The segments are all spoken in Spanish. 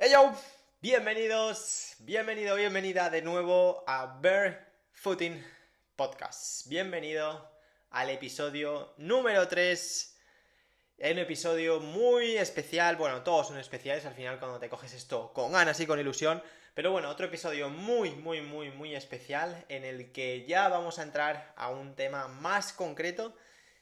Hey yo, bienvenida de nuevo a Barefooting Podcast. Bienvenido al episodio número 3. Un episodio muy especial, bueno, todos son especiales al final cuando te coges esto con ganas y con ilusión, pero bueno, otro episodio muy especial en el que ya vamos a entrar a un tema más concreto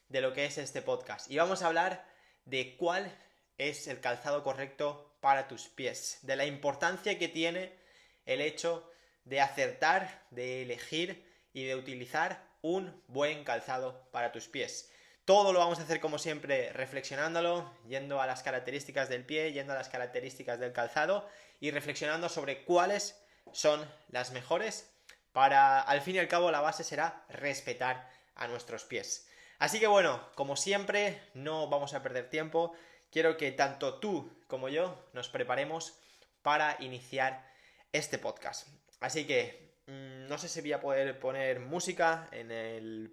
de lo que es este podcast. Y vamos a hablar de cuál es el calzado correcto para tus pies, de la importancia que tiene el hecho de acertar, de elegir y de utilizar un buen calzado para tus pies. Todo lo vamos a hacer como siempre reflexionándolo, yendo a las características del pie, yendo a las características del calzado y reflexionando sobre cuáles son las mejores para, al fin y al cabo, la base será respetar a nuestros pies. Así que bueno, como siempre, no vamos a perder tiempo. Quiero que tanto tú como yo nos preparemos para iniciar este podcast. Así que no sé si voy a poder poner música en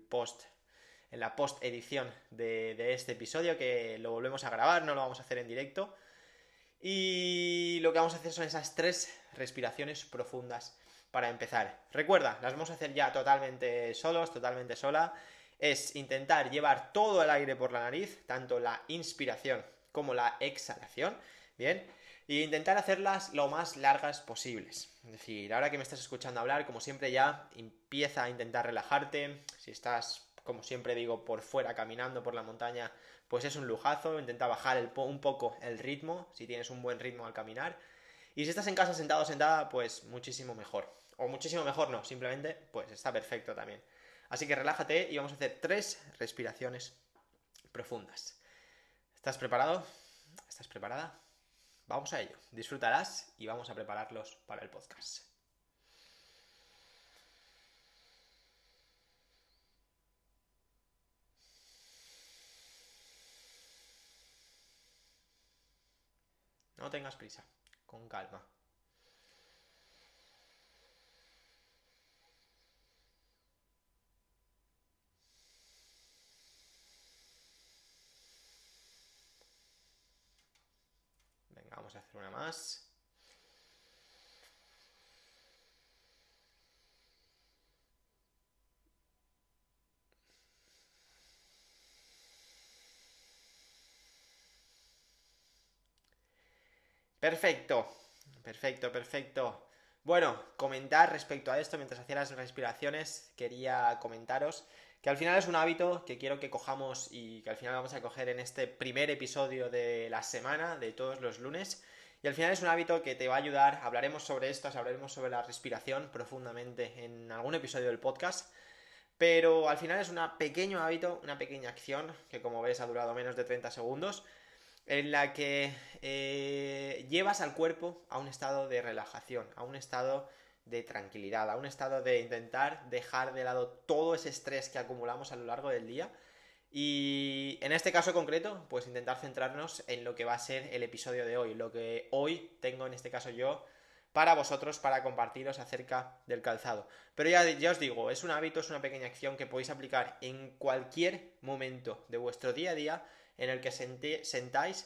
la post edición de este episodio, que lo volvemos a grabar, no lo vamos a hacer en directo. Y lo que vamos a hacer son esas 3 respiraciones profundas para empezar. Recuerda, las vamos a hacer ya totalmente sola. Es intentar llevar todo el aire por la nariz, tanto la inspiración como la exhalación, ¿bien? Y intentar hacerlas lo más largas posibles. Es decir, ahora que me estás escuchando hablar, como siempre ya empieza a intentar relajarte. Si estás, como siempre digo, por fuera caminando por la montaña, pues es un lujazo. Intenta bajar un poco el ritmo, si tienes un buen ritmo al caminar. Y si estás en casa sentado o sentada, pues muchísimo mejor. O muchísimo mejor no, simplemente pues está perfecto también. Así que relájate y vamos a hacer 3 respiraciones profundas. ¿Estás preparado? ¿Estás preparada? Vamos a ello. Disfrutarás y vamos a prepararlos para el podcast. No tengas prisa, con calma. Venga, vamos a hacer una más. Perfecto. Bueno, comentar respecto a esto, mientras hacía las respiraciones, quería comentaros que al final es un hábito que quiero que cojamos y que al final vamos a coger en este primer episodio de la semana, de todos los lunes. Y al final es un hábito que te va a ayudar, hablaremos sobre esto, hablaremos sobre la respiración profundamente en algún episodio del podcast. Pero al final es un pequeño hábito, una pequeña acción, que como ves ha durado menos de 30 segundos, en la que llevas al cuerpo a un estado de relajación, a un estado de tranquilidad, a un estado de intentar dejar de lado todo ese estrés que acumulamos a lo largo del día. Y en este caso concreto, pues intentar centrarnos en lo que va a ser el episodio de hoy, lo que hoy tengo en este caso yo para vosotros, para compartiros acerca del calzado. Pero ya os digo, es un hábito, es una pequeña acción que podéis aplicar en cualquier momento de vuestro día a día en el que sintáis,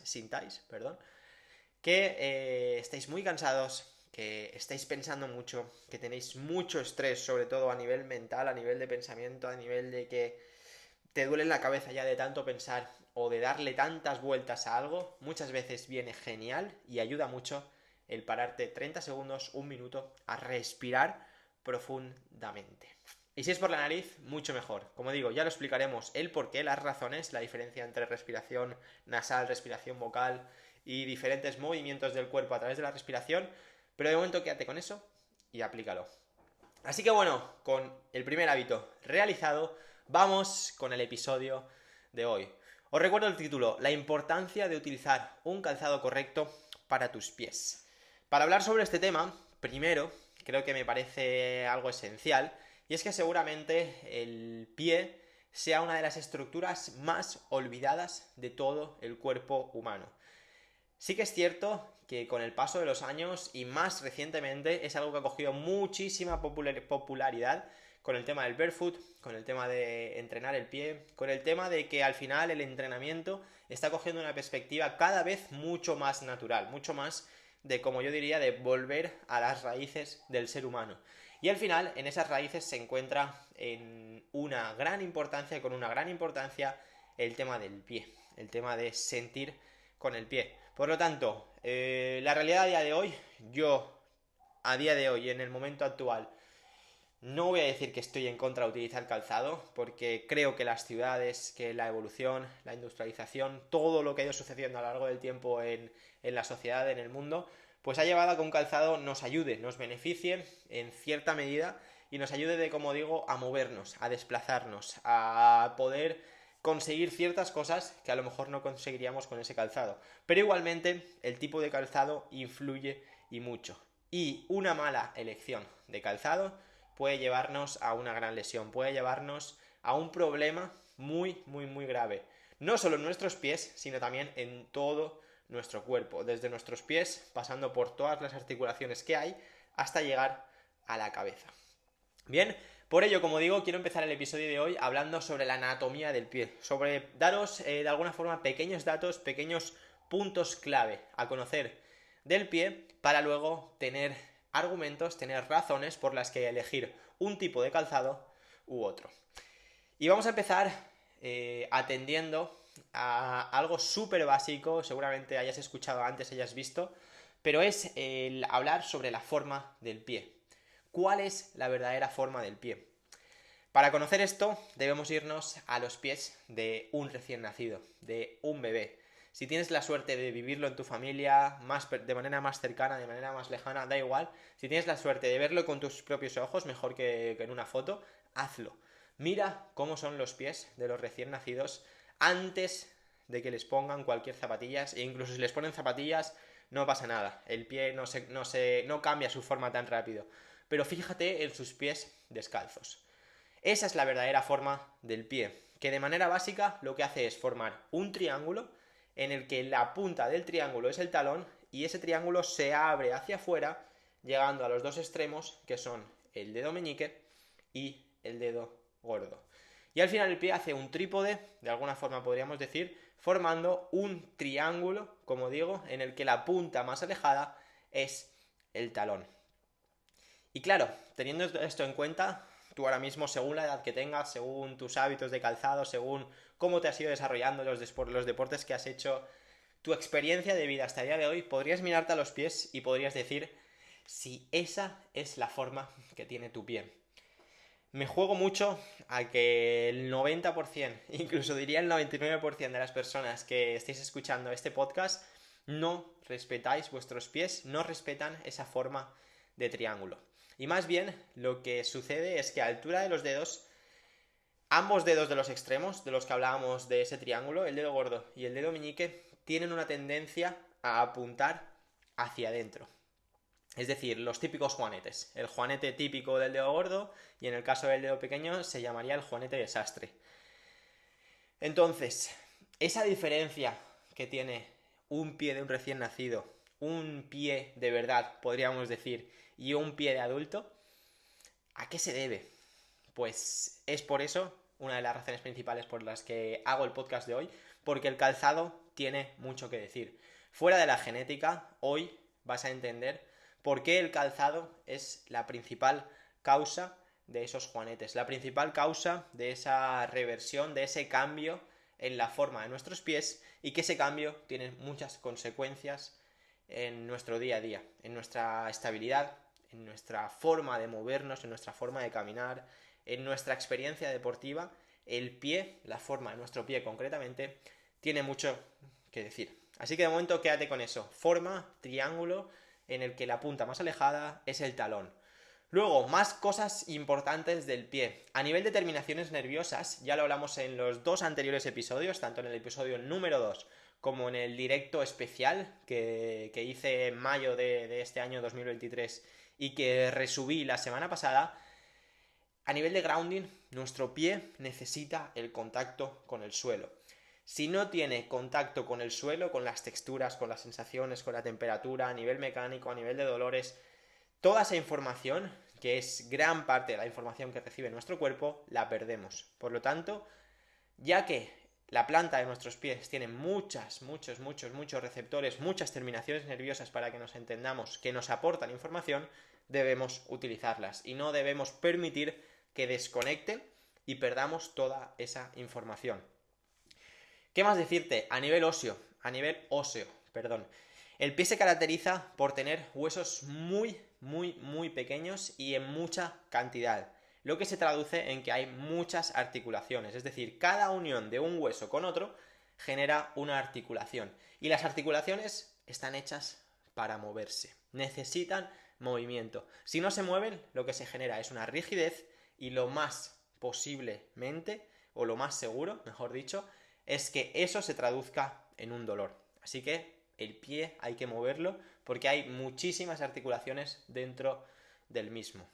que estáis muy cansados, que estáis pensando mucho, que tenéis mucho estrés, sobre todo a nivel mental, a nivel de pensamiento, a nivel de que te duele la cabeza ya de tanto pensar o de darle tantas vueltas a algo. Muchas veces viene genial y ayuda mucho el pararte 30 segundos, un minuto, a respirar profundamente. Y si es por la nariz, mucho mejor. Como digo, ya lo explicaremos el porqué, las razones, la diferencia entre respiración nasal, respiración vocal y diferentes movimientos del cuerpo a través de la respiración, pero de momento quédate con eso y aplícalo. Así que bueno, con el primer hábito realizado, vamos con el episodio de hoy. Os recuerdo el título: la importancia de utilizar un calzado correcto para tus pies. Para hablar sobre este tema, primero, creo que me parece algo esencial, y es que seguramente el pie sea una de las estructuras más olvidadas de todo el cuerpo humano. Sí que es cierto que con el paso de los años y más recientemente es algo que ha cogido muchísima popularidad con el tema del barefoot, con el tema de entrenar el pie, con el tema de que al final el entrenamiento está cogiendo una perspectiva cada vez mucho más natural, mucho más de, como yo diría, de volver a las raíces del ser humano. Y al final, en esas raíces se encuentra en una gran importancia, con una gran importancia, el tema del pie, el tema de sentir con el pie. Por lo tanto, la realidad a día de hoy, a día de hoy, en el momento actual, no voy a decir que estoy en contra de utilizar calzado, porque creo que las ciudades, que la evolución, la industrialización, todo lo que ha ido sucediendo a lo largo del tiempo en la sociedad, en el mundo, pues ha llevado a que un calzado nos ayude, nos beneficie en cierta medida y nos ayude, como digo, a movernos, a desplazarnos, a poder conseguir ciertas cosas que a lo mejor no conseguiríamos con ese calzado. Pero igualmente el tipo de calzado influye y mucho. Y una mala elección de calzado puede llevarnos a una gran lesión, puede llevarnos a un problema muy, muy, muy grave. No solo en nuestros pies, sino también en todo nuestro cuerpo, desde nuestros pies, pasando por todas las articulaciones que hay, hasta llegar a la cabeza. Bien, por ello, como digo, quiero empezar el episodio de hoy hablando sobre la anatomía del pie, sobre daros de alguna forma pequeños datos, pequeños puntos clave a conocer del pie para luego tener argumentos, tener razones por las que elegir un tipo de calzado u otro. Y vamos a empezar atendiendo a algo súper básico, seguramente hayas escuchado antes, hayas visto, pero es el hablar sobre la forma del pie. ¿Cuál es la verdadera forma del pie? Para conocer esto, debemos irnos a los pies de un recién nacido, de un bebé. Si tienes la suerte de vivirlo en tu familia, de manera más cercana, de manera más lejana, da igual. Si tienes la suerte de verlo con tus propios ojos, mejor que en una foto, hazlo. Mira cómo son los pies de los recién nacidos antes de que les pongan cualquier zapatillas, e incluso si les ponen zapatillas, no pasa nada. El pie no cambia su forma tan rápido. Pero fíjate en sus pies descalzos. Esa es la verdadera forma del pie, que de manera básica lo que hace es formar un triángulo en el que la punta del triángulo es el talón y ese triángulo se abre hacia afuera, llegando a los dos extremos, que son el dedo meñique y el dedo gordo. Y al final el pie hace un trípode, de alguna forma podríamos decir, formando un triángulo, como digo, en el que la punta más alejada es el talón. Y claro, teniendo esto en cuenta, tú ahora mismo, según la edad que tengas, según tus hábitos de calzado, según cómo te has ido desarrollando los deportes que has hecho, tu experiencia de vida hasta el día de hoy, podrías mirarte a los pies y podrías decir si esa es la forma que tiene tu pie. Me juego mucho a que el 90%, incluso diría el 99% de las personas que estéis escuchando este podcast no respetáis vuestros pies, no respetan esa forma de triángulo. Y más bien lo que sucede es que a altura de los dedos, ambos dedos de los extremos, de los que hablábamos de ese triángulo, el dedo gordo y el dedo meñique, tienen una tendencia a apuntar hacia adentro. Es decir, los típicos juanetes. El juanete típico del dedo gordo y en el caso del dedo pequeño se llamaría el juanete desastre. Entonces, esa diferencia que tiene un pie de un recién nacido, un pie de verdad, podríamos decir, y un pie de adulto, ¿a qué se debe? Pues es por eso una de las razones principales por las que hago el podcast de hoy, porque el calzado tiene mucho que decir. Fuera de la genética, hoy vas a entender por qué el calzado es la principal causa de esos juanetes, la principal causa de esa reversión, de ese cambio en la forma de nuestros pies y que ese cambio tiene muchas consecuencias en nuestro día a día, en nuestra estabilidad, en nuestra forma de movernos, en nuestra forma de caminar, en nuestra experiencia deportiva. El pie, la forma de nuestro pie concretamente, tiene mucho que decir. Así que de momento quédate con eso. Forma, triángulo, en el que la punta más alejada es el talón. Luego, más cosas importantes del pie. A nivel de terminaciones nerviosas, ya lo hablamos en los dos anteriores episodios, tanto en el episodio número 2 como en el directo especial que hice en mayo de este año 2023 y que resubí la semana pasada. A nivel de grounding, nuestro pie necesita el contacto con el suelo. Si no tiene contacto con el suelo, con las texturas, con las sensaciones, con la temperatura, a nivel mecánico, a nivel de dolores, toda esa información, que es gran parte de la información que recibe nuestro cuerpo, la perdemos. Por lo tanto, ya que la planta de nuestros pies tiene muchos receptores, muchas terminaciones nerviosas para que nos entendamos, que nos aportan información, debemos utilizarlas y no debemos permitir que desconecten y perdamos toda esa información. ¿Qué más decirte? A nivel óseo, el pie se caracteriza por tener huesos muy pequeños y en mucha cantidad, lo que se traduce en que hay muchas articulaciones, es decir, cada unión de un hueso con otro genera una articulación, y las articulaciones están hechas para moverse, necesitan movimiento. Si no se mueven, lo que se genera es una rigidez, y lo más posiblemente, o lo más seguro, mejor dicho, es que eso se traduzca en un dolor. Así que el pie hay que moverlo porque hay muchísimas articulaciones dentro del mismo.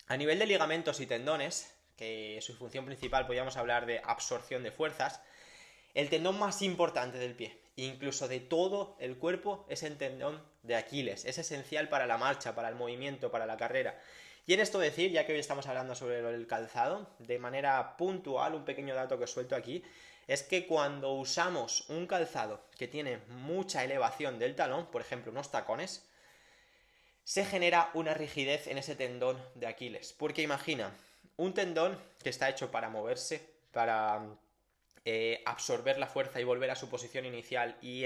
A nivel de ligamentos y tendones, que su función principal podríamos hablar de absorción de fuerzas, el tendón más importante del pie, incluso de todo el cuerpo, es el tendón de Aquiles. Es esencial para la marcha, para el movimiento, para la carrera. Y en esto decir, ya que hoy estamos hablando sobre el calzado, de manera puntual, un pequeño dato que os suelto aquí, es que cuando usamos un calzado que tiene mucha elevación del talón, por ejemplo unos tacones, se genera una rigidez en ese tendón de Aquiles. Porque imagina, un tendón que está hecho para moverse, para absorber la fuerza y volver a su posición inicial, y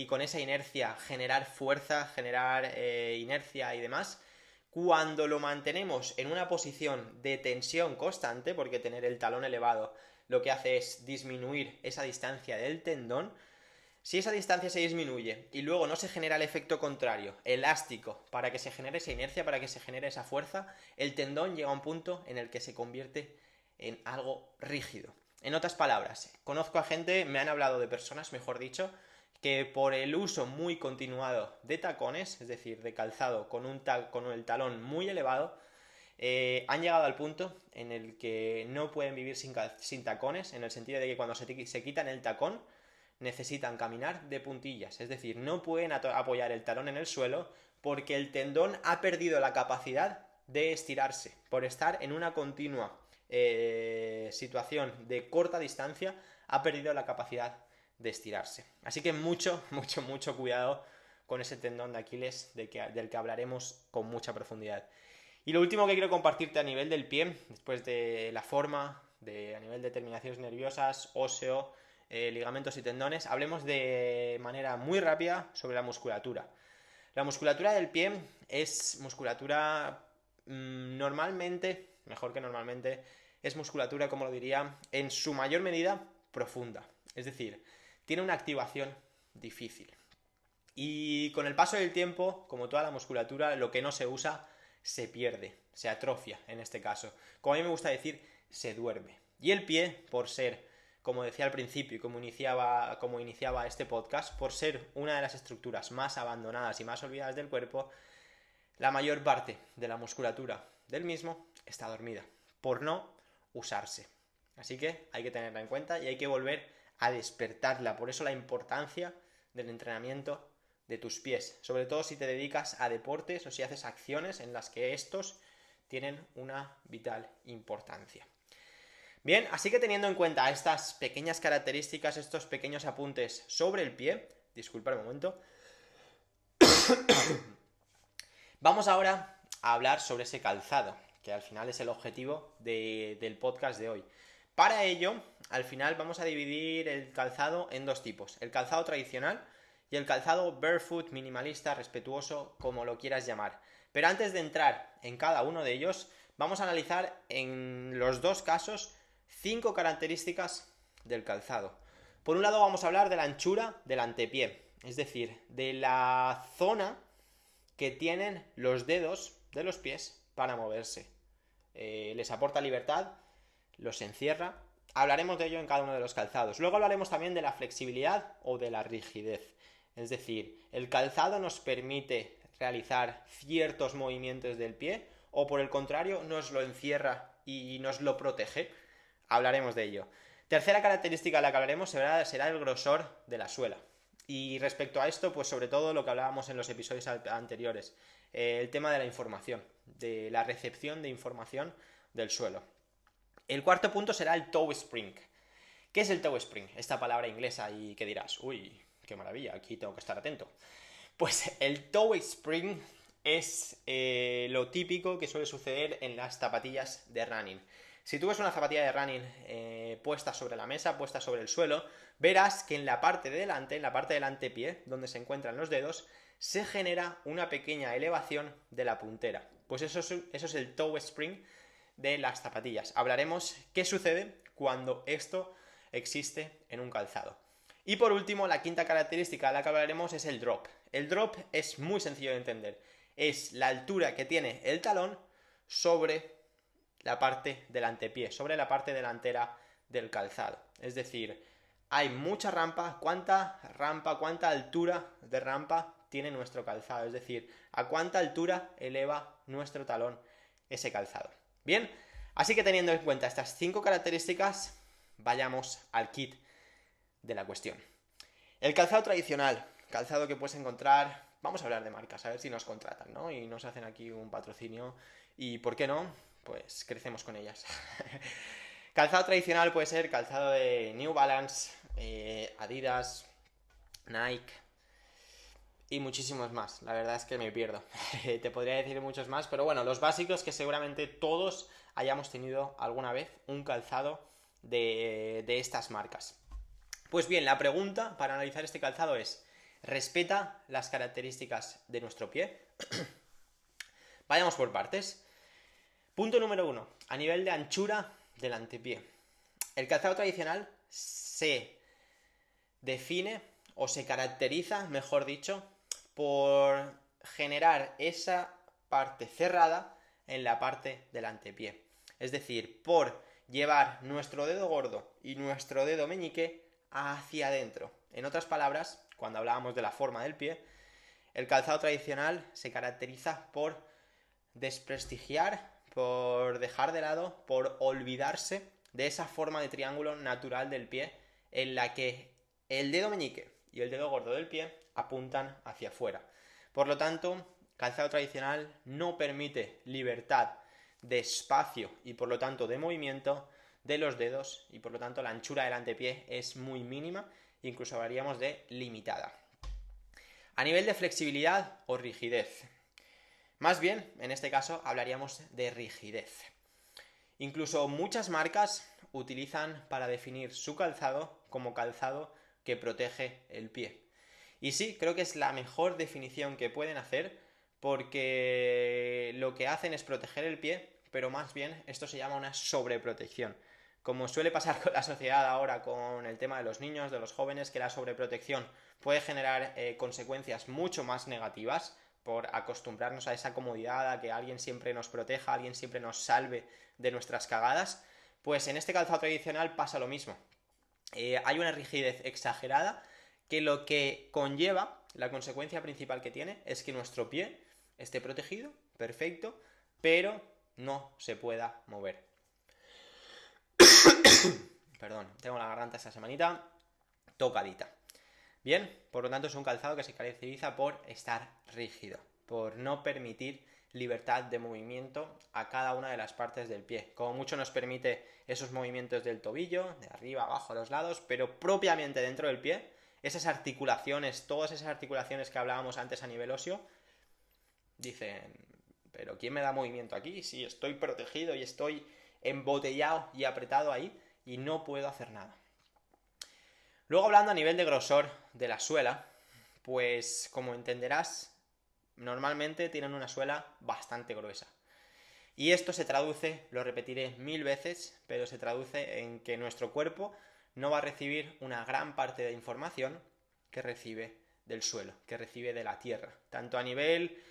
con esa inercia generar fuerza, generar inercia y demás. Cuando lo mantenemos en una posición de tensión constante, porque tener el talón elevado lo que hace es disminuir esa distancia del tendón, si esa distancia se disminuye y luego no se genera el efecto contrario, elástico, para que se genere esa inercia, para que se genere esa fuerza, el tendón llega a un punto en el que se convierte en algo rígido. En otras palabras, conozco a gente, me han hablado de personas, mejor dicho, que por el uso muy continuado de tacones, es decir, de calzado con el talón muy elevado, han llegado al punto en el que no pueden vivir sin tacones, en el sentido de que cuando se quitan el tacón, necesitan caminar de puntillas, es decir, no pueden apoyar el talón en el suelo porque el tendón ha perdido la capacidad de estirarse, por estar en una continua situación de corta distancia, ha perdido la capacidad de estirarse. Así que mucho cuidado con ese tendón de Aquiles del que hablaremos con mucha profundidad. Y lo último que quiero compartirte a nivel del pie, después de la forma, a nivel de terminaciones nerviosas, óseo, ligamentos y tendones, hablemos de manera muy rápida sobre la musculatura. La musculatura del pie es musculatura normalmente, es musculatura, como lo diría, en su mayor medida profunda. Es decir, tiene una activación difícil. Y con el paso del tiempo, como toda la musculatura, lo que no se usa se pierde, se atrofia en este caso. Como a mí me gusta decir, se duerme. Y el pie, por ser, como decía al principio y como iniciaba este podcast, por ser una de las estructuras más abandonadas y más olvidadas del cuerpo, la mayor parte de la musculatura del mismo está dormida, por no usarse. Así que hay que tenerla en cuenta y hay que volver a despertarla. Por eso la importancia del entrenamiento de tus pies, sobre todo si te dedicas a deportes o si haces acciones en las que estos tienen una vital importancia. Bien, así que teniendo en cuenta estas pequeñas características, estos pequeños apuntes sobre el pie, disculpa un momento, vamos ahora a hablar sobre ese calzado, que al final es el objetivo del podcast de hoy. Para ello, al final vamos a dividir el calzado en dos tipos, el calzado tradicional y el calzado barefoot, minimalista, respetuoso, como lo quieras llamar. Pero antes de entrar en cada uno de ellos, vamos a analizar en los dos casos 5 características del calzado. Por un lado vamos a hablar de la anchura del antepié, es decir, de la zona que tienen los dedos de los pies para moverse. Les aporta libertad, los encierra. Hablaremos de ello en cada uno de los calzados. Luego hablaremos también de la flexibilidad o de la rigidez. Es decir, el calzado nos permite realizar ciertos movimientos del pie o por el contrario nos lo encierra y nos lo protege. Hablaremos de ello. Tercera característica de la que hablaremos será el grosor de la suela. Y respecto a esto, pues sobre todo lo que hablábamos en los episodios anteriores, el tema de la información, de la recepción de información del suelo. El cuarto punto será el toe spring. ¿Qué es el toe spring? Esta palabra inglesa y que dirás, uy, qué maravilla, aquí tengo que estar atento. Pues el toe spring es lo típico que suele suceder en las zapatillas de running. Si tú ves una zapatilla de running puesta sobre la mesa, puesta sobre el suelo, verás que en la parte de delante, en la parte del antepié, donde se encuentran los dedos, se genera una pequeña elevación de la puntera. Pues eso es el toe spring de las zapatillas. Hablaremos qué sucede cuando esto existe en un calzado. Y por último, la quinta característica de la que hablaremos es el drop. El drop es muy sencillo de entender. Es la altura que tiene el talón sobre la parte del antepié, sobre la parte delantera del calzado. Es decir, hay mucha rampa. ¿Cuánta altura de rampa tiene nuestro calzado? Es decir, ¿a cuánta altura eleva nuestro talón ese calzado? Bien, así que teniendo en cuenta estas 5 características, vayamos al kit de la cuestión. El calzado tradicional, calzado que puedes encontrar, vamos a hablar de marcas, a ver si nos contratan, ¿no? Y nos hacen aquí un patrocinio y, ¿por qué no? Pues crecemos con ellas. Calzado tradicional puede ser calzado de New Balance, Adidas, Nike y muchísimos más. La verdad es que me pierdo. Te podría decir muchos más, pero bueno, los básicos que seguramente todos hayamos tenido alguna vez un calzado de estas marcas. Pues bien, la pregunta para analizar este calzado es: ¿respeta las características de nuestro pie? Vayamos por partes. Punto número 1. A nivel de anchura del antepié. El calzado tradicional se define o se caracteriza, mejor dicho, por generar esa parte cerrada en la parte del antepié. Es decir, por llevar nuestro dedo gordo y nuestro dedo meñique hacia adentro. En otras palabras, cuando hablábamos de la forma del pie, el calzado tradicional se caracteriza por desprestigiar, por dejar de lado, por olvidarse de esa forma de triángulo natural del pie en la que el dedo meñique y el dedo gordo del pie apuntan hacia afuera. Por lo tanto, calzado tradicional no permite libertad de espacio y por lo tanto de movimiento de los dedos, y por lo tanto la anchura del antepié es muy mínima, incluso hablaríamos de limitada. A nivel de flexibilidad o rigidez, más bien, en este caso hablaríamos de rigidez. Incluso muchas marcas utilizan para definir su calzado como calzado que protege el pie. Y sí, creo que es la mejor definición que pueden hacer, porque lo que hacen es proteger el pie, pero más bien esto se llama una sobreprotección. Como suele pasar con la sociedad ahora con el tema de los niños, de los jóvenes, que la sobreprotección puede generar consecuencias mucho más negativas por acostumbrarnos a esa comodidad, a que alguien siempre nos proteja, alguien siempre nos salve de nuestras cagadas, pues en este calzado tradicional pasa lo mismo. Hay una rigidez exagerada que lo que conlleva, la consecuencia principal que tiene, es que nuestro pie esté protegido, perfecto, pero no se pueda mover. Perdón, tengo la garganta esta semanita tocadita. Bien, por lo tanto es un calzado que se caracteriza por estar rígido, por no permitir libertad de movimiento a cada una de las partes del pie. Como mucho nos permite esos movimientos del tobillo, de arriba, abajo, a los lados, pero propiamente dentro del pie, esas articulaciones, todas esas articulaciones que hablábamos antes a nivel óseo, dicen, pero ¿quién me da movimiento aquí? Si estoy protegido y estoy embotellado y apretado ahí y no puedo hacer nada. Luego, hablando a nivel de grosor de la suela, pues como entenderás, normalmente tienen una suela bastante gruesa. Y esto se traduce, lo repetiré 1000 veces, pero se traduce en que nuestro cuerpo no va a recibir una gran parte de información que recibe del suelo, que recibe de la tierra. Tanto a nivel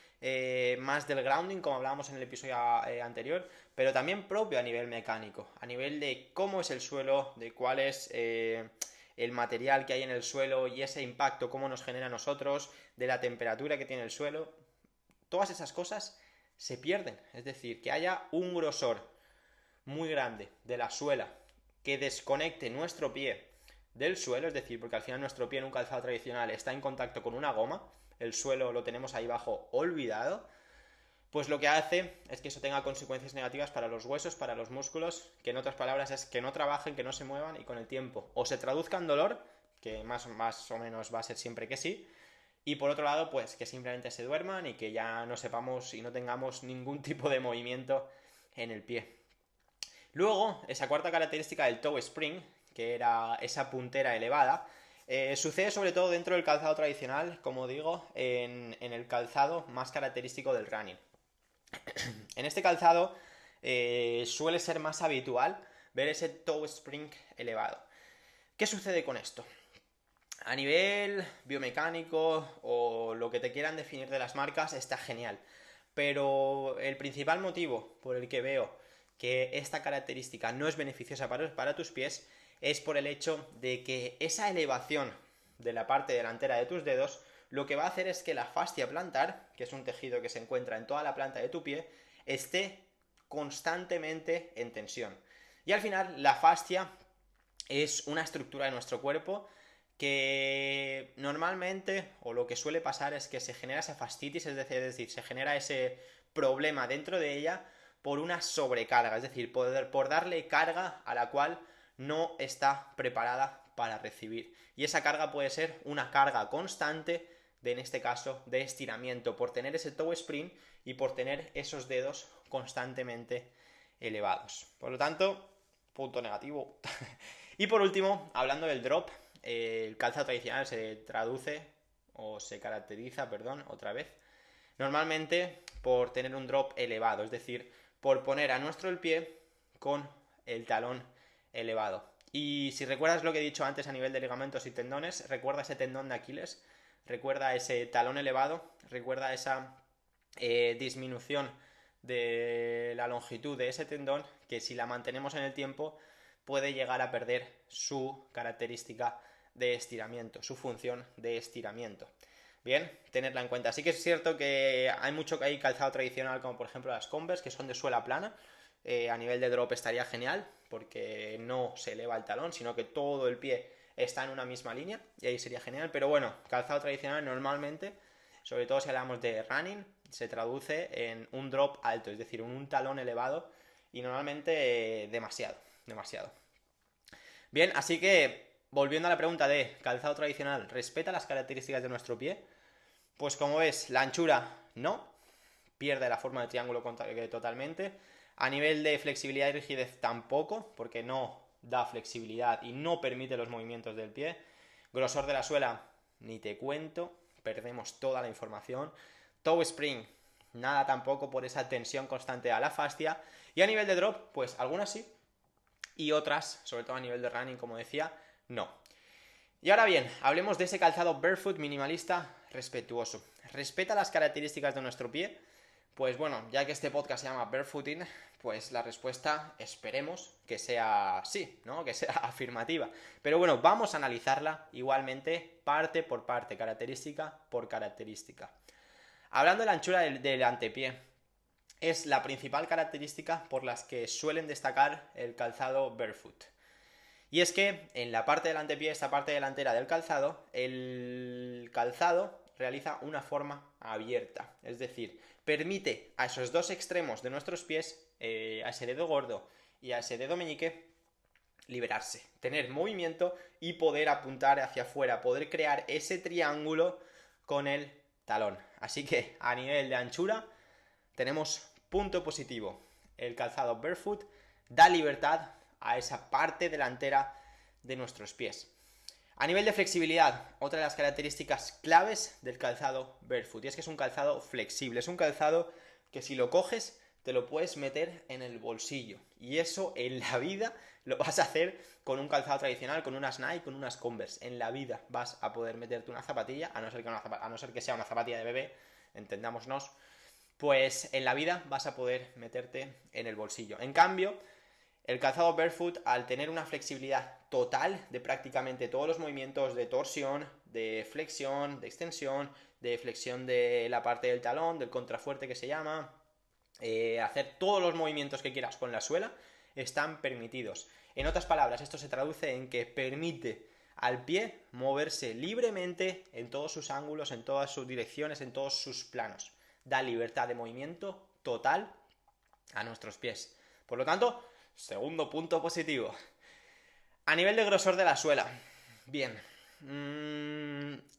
más del grounding, como hablábamos en el episodio anterior, pero también propio a nivel mecánico, a nivel de cómo es el suelo, de cuál es el material que hay en el suelo y ese impacto, cómo nos genera a nosotros, de la temperatura que tiene el suelo. Todas esas cosas se pierden. Es decir, que haya un grosor muy grande de la suela que desconecte nuestro pie del suelo, es decir, porque al final nuestro pie en un calzado tradicional está en contacto con una goma, el suelo lo tenemos ahí abajo olvidado, pues lo que hace es que eso tenga consecuencias negativas para los huesos, para los músculos, que en otras palabras es que no trabajen, que no se muevan y con el tiempo o se traduzca en dolor, que más o menos va a ser siempre que sí, y por otro lado, pues que simplemente se duerman y que ya no sepamos y no tengamos ningún tipo de movimiento en el pie. Luego, esa cuarta característica del toe spring, que era esa puntera elevada, sucede sobre todo dentro del calzado tradicional, como digo, en el calzado más característico del running. En este calzado suele ser más habitual ver ese toe spring elevado. ¿Qué sucede con esto? A nivel biomecánico o lo que te quieran definir de las marcas está genial, pero el principal motivo por el que veo que esta característica no es beneficiosa para tus pies es por el hecho de que esa elevación de la parte delantera de tus dedos lo que va a hacer es que la fascia plantar, que es un tejido que se encuentra en toda la planta de tu pie, esté constantemente en tensión. Y al final la fascia es una estructura de nuestro cuerpo que normalmente, o lo que suele pasar es que se genera esa fascitis, es decir, se genera ese problema dentro de ella por una sobrecarga, es decir, por darle carga a la cual no está preparada para recibir. Y esa carga puede ser una carga constante en este caso, de estiramiento, por tener ese toe spring y por tener esos dedos constantemente elevados. Por lo tanto, punto negativo. Y por último, hablando del drop, el calzado tradicional se traduce, o se caracteriza, perdón, otra vez, normalmente por tener un drop elevado, es decir, por poner a nuestro el pie con el talón elevado. Y si recuerdas lo que he dicho antes a nivel de ligamentos y tendones, recuerda ese tendón de Aquiles, recuerda ese talón elevado, recuerda esa disminución de la longitud de ese tendón, que si la mantenemos en el tiempo puede llegar a perder su característica de estiramiento, su función de estiramiento. Bien, tenerla en cuenta. Sí que es cierto que hay calzado tradicional, como por ejemplo las Converse, que son de suela plana. A nivel de drop estaría genial, porque no se eleva el talón, sino que todo el pie está en una misma línea, y ahí sería genial. Pero bueno, calzado tradicional normalmente, sobre todo si hablamos de running, se traduce en un drop alto, es decir, un talón elevado, y normalmente demasiado. Bien, así que, volviendo a la pregunta de calzado tradicional, ¿respeta las características de nuestro pie? Pues como ves, la anchura no, pierde la forma de triángulo totalmente. A nivel de flexibilidad y rigidez tampoco, porque no da flexibilidad y no permite los movimientos del pie. Grosor de la suela, ni te cuento, perdemos toda la información. Toe spring, nada tampoco por esa tensión constante a la fascia. Y a nivel de drop, pues algunas sí, y otras, sobre todo a nivel de running, como decía, no. Y ahora bien, hablemos de ese calzado barefoot minimalista respetuoso. ¿Respeta las características de nuestro pie? Pues bueno, ya que este podcast se llama Barefooting, pues la respuesta esperemos que sea sí, ¿no? Que sea afirmativa. Pero bueno, vamos a analizarla igualmente parte por parte, característica por característica. Hablando de la anchura del antepié, es la principal característica por las que suelen destacar el calzado barefoot. Y es que en la parte del antepié, esta parte delantera del calzado, el calzado realiza una forma abierta, es decir, permite a esos dos extremos de nuestros pies, a ese dedo gordo y a ese dedo meñique, liberarse, tener movimiento y poder apuntar hacia afuera, poder crear ese triángulo con el talón. Así que a nivel de anchura tenemos punto positivo. El calzado barefoot da libertad a esa parte delantera de nuestros pies. A nivel de flexibilidad, otra de las características claves del calzado barefoot, y es que es un calzado flexible, es un calzado que si lo coges te lo puedes meter en el bolsillo, y eso en la vida lo vas a hacer con un calzado tradicional, con unas Nike, con unas Converse. En la vida vas a poder meterte una zapatilla, a no ser que sea una zapatilla de bebé, entendámonos, pues en la vida vas a poder meterte en el bolsillo. En cambio, el calzado barefoot, al tener una flexibilidad total de prácticamente todos los movimientos de torsión, de flexión, de extensión, de flexión de la parte del talón, del contrafuerte que se llama, hacer todos los movimientos que quieras con la suela, están permitidos. En otras palabras, esto se traduce en que permite al pie moverse libremente en todos sus ángulos, en todas sus direcciones, en todos sus planos. da libertad de movimiento total a nuestros pies. Por lo tanto, segundo punto positivo. A nivel de grosor de la suela. Bien.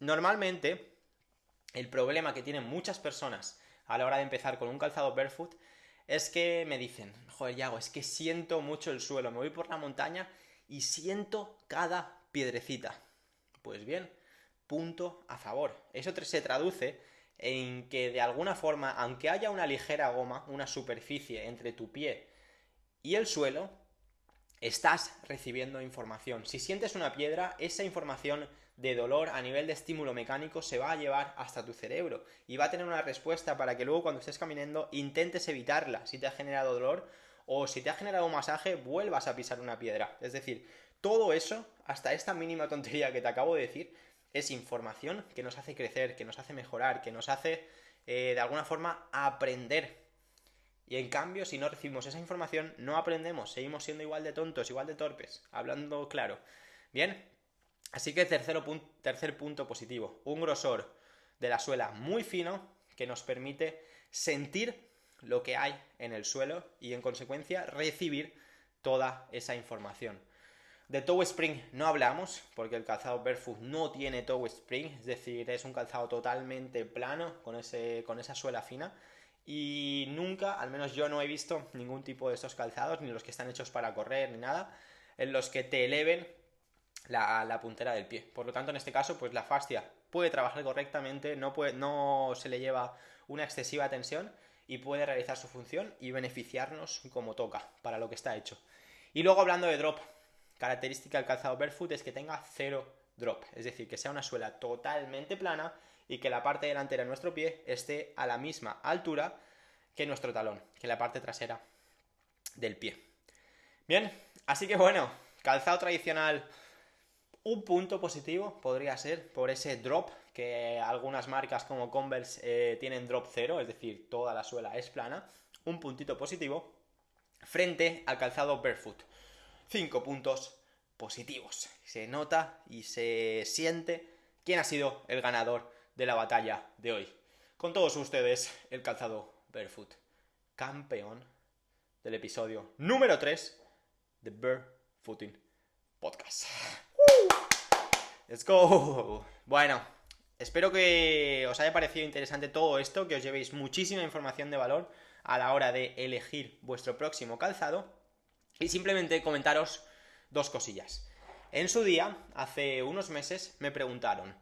Normalmente, el problema que tienen muchas personas a la hora de empezar con un calzado barefoot es que me dicen, joder, Yago, es que siento mucho el suelo, me voy por la montaña y siento cada piedrecita. Pues bien, punto a favor. Eso se traduce en que de alguna forma, aunque haya una ligera goma, una superficie entre tu pie y el suelo, estás recibiendo información. Si sientes una piedra, esa información de dolor a nivel de estímulo mecánico se va a llevar hasta tu cerebro y va a tener una respuesta para que luego cuando estés caminando intentes evitarla si te ha generado dolor, o si te ha generado un masaje vuelvas a pisar una piedra. Es decir, todo eso, hasta esta mínima tontería que te acabo de decir, es información que nos hace crecer, que nos hace mejorar, que nos hace de alguna forma aprender. Y en cambio, si no recibimos esa información, no aprendemos, seguimos siendo igual de tontos, igual de torpes, hablando claro. Bien, así que tercer punto positivo, un grosor de la suela muy fino que nos permite sentir lo que hay en el suelo y en consecuencia recibir toda esa información. De toe spring no hablamos, porque el calzado barefoot no tiene toe spring, es decir, es un calzado totalmente plano, con esa suela fina, y nunca, al menos yo no he visto ningún tipo de estos calzados, ni los que están hechos para correr, ni nada, en los que te eleven la puntera del pie. Por lo tanto, en este caso, pues la fascia puede trabajar correctamente, no se le lleva una excesiva tensión y puede realizar su función y beneficiarnos como toca, para lo que está hecho. Y luego hablando de drop, característica del calzado barefoot es que tenga cero drop, es decir, que sea una suela totalmente plana y que la parte delantera de nuestro pie esté a la misma altura que nuestro talón, que la parte trasera del pie. Bien, así que bueno, calzado tradicional, un punto positivo podría ser por ese drop, que algunas marcas como Converse tienen drop cero, es decir, toda la suela es plana, un puntito positivo frente al calzado barefoot. 5 puntos positivos. Se nota y se siente quién ha sido el ganador de la batalla de hoy. Con todos ustedes, el calzado barefoot, campeón del episodio número 3 de Barefooting Podcast. ¡Let's go! Bueno, espero que os haya parecido interesante todo esto, que os llevéis muchísima información de valor a la hora de elegir vuestro próximo calzado. Y simplemente comentaros dos cosillas. En su día, hace unos meses, me preguntaron,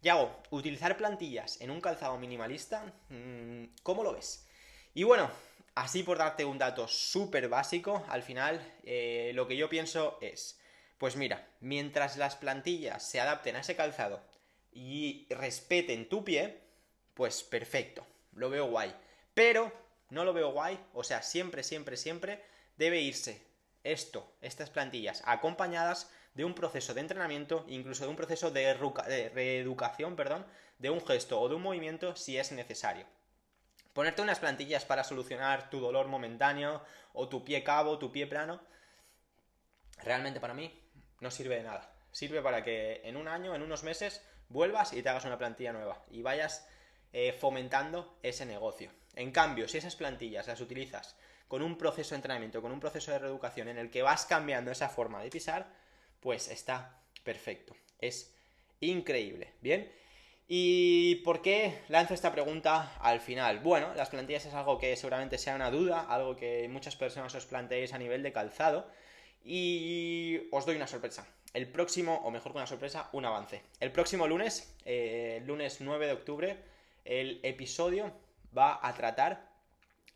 Yago, ¿utilizar plantillas en un calzado minimalista? ¿Cómo lo ves? Y bueno, así por darte un dato súper básico, al final lo que yo pienso es, pues mira, mientras las plantillas se adapten a ese calzado y respeten tu pie, pues perfecto, lo veo guay. Pero no lo veo guay, o sea, siempre debe irse estas plantillas acompañadas de un proceso de entrenamiento, incluso de un proceso de reeducación, de un gesto o de un movimiento si es necesario. Ponerte unas plantillas para solucionar tu dolor momentáneo o tu pie cabo, tu pie plano, realmente para mí no sirve de nada. Sirve para que en un año, en unos meses, vuelvas y te hagas una plantilla nueva y vayas fomentando ese negocio. En cambio, si esas plantillas las utilizas con un proceso de entrenamiento, con un proceso de reeducación en el que vas cambiando esa forma de pisar, pues está perfecto. Es increíble. ¿Bien? ¿Y por qué lanzo esta pregunta al final? Bueno, las plantillas es algo que seguramente sea una duda, algo que muchas personas os planteéis a nivel de calzado, y os doy una sorpresa. El próximo, o mejor que una sorpresa, un avance. El próximo lunes, lunes 9 de octubre, el episodio va a tratar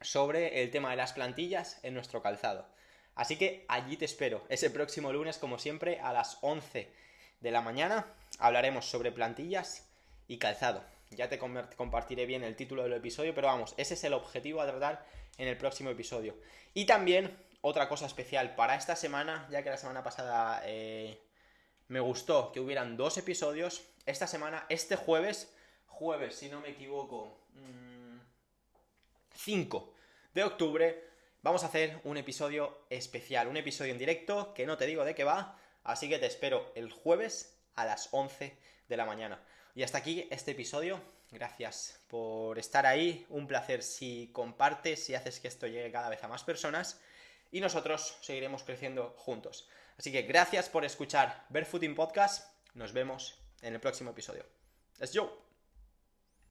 sobre el tema de las plantillas en nuestro calzado. Así que allí te espero. Ese próximo lunes, como siempre, a las 11 de la mañana, hablaremos sobre plantillas y calzado. Ya te compartiré bien el título del episodio, pero vamos, ese es el objetivo a tratar en el próximo episodio. Y también, otra cosa especial para esta semana, ya que la semana pasada me gustó que hubieran 2 episodios. Esta semana, este jueves, si no me equivoco, 5 de octubre, vamos a hacer un episodio especial, un episodio en directo, que no te digo de qué va, así que te espero el jueves a las 11 de la mañana. Y hasta aquí este episodio, gracias por estar ahí, un placer si compartes y haces que esto llegue cada vez a más personas y nosotros seguiremos creciendo juntos. Así que gracias por escuchar Barefooting Podcast, nos vemos en el próximo episodio. ¡Let's go!